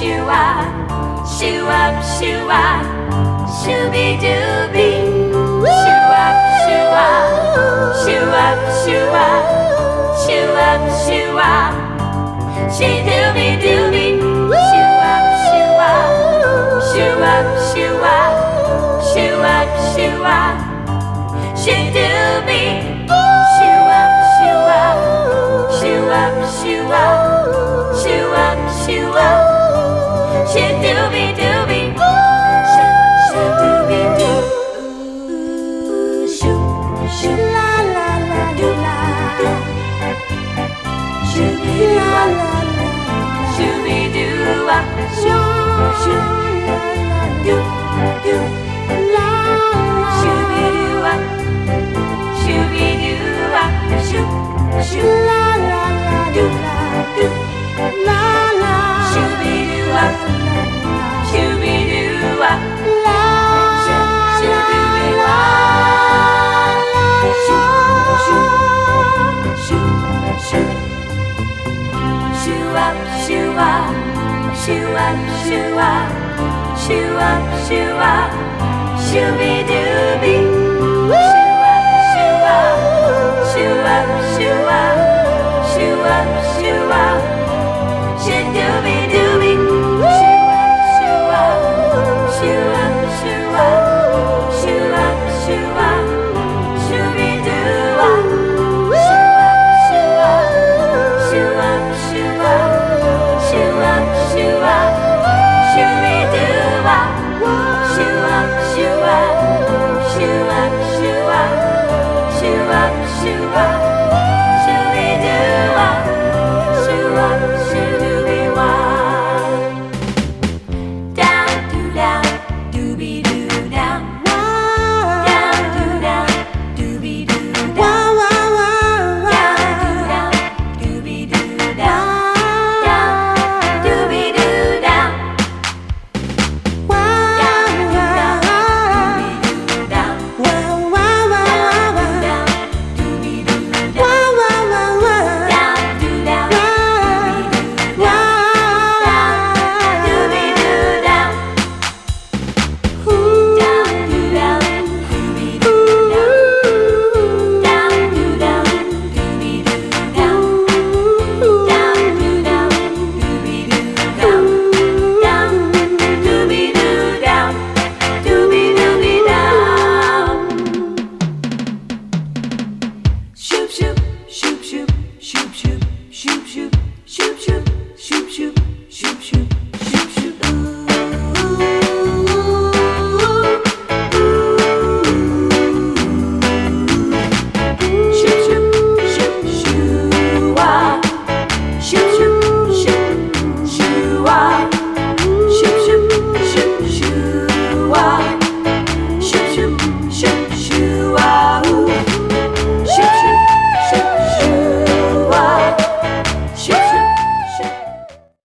shoo up, shoo up, shooby dooby, shoo up, shoo up, shoo up, shoo up, shoo up, shoo up, she dooby dooby, shoo up, shoo up, shoo up, shoo up, shoo up, shoo up, she dooby, shoo up, shoo up, shoo up, shoo up, shoo up, shoo up, she dooby dooby, shoo dooby doo, shoo shoo la la la doo la, shooby la la la, shooby doo ah, shoo shoo doo doo la, shooby doo ah, shooby doo ah, shoo shoo la la la doo la doo la la, shooby doo ah, shooby doo ah, la, shooby la, shoo shoo shoo shoo, shoo up, shoo up, shoo up, shoo up, shoo up, shoo up, shooby dooby, shoo up, shoo up, shoo up, shoo up, shoo up, shoo up, she dooby dooby, shoo up, shoo up, shoo up, shoo up, shoo up, shoo up, shooby doo ah, shoo up, shoo up, shoo up, shoo up, shoo up, shoo up, shooby doo ah, shoo up, shoo up, shoo up, shoo up, shoo up, shoo up.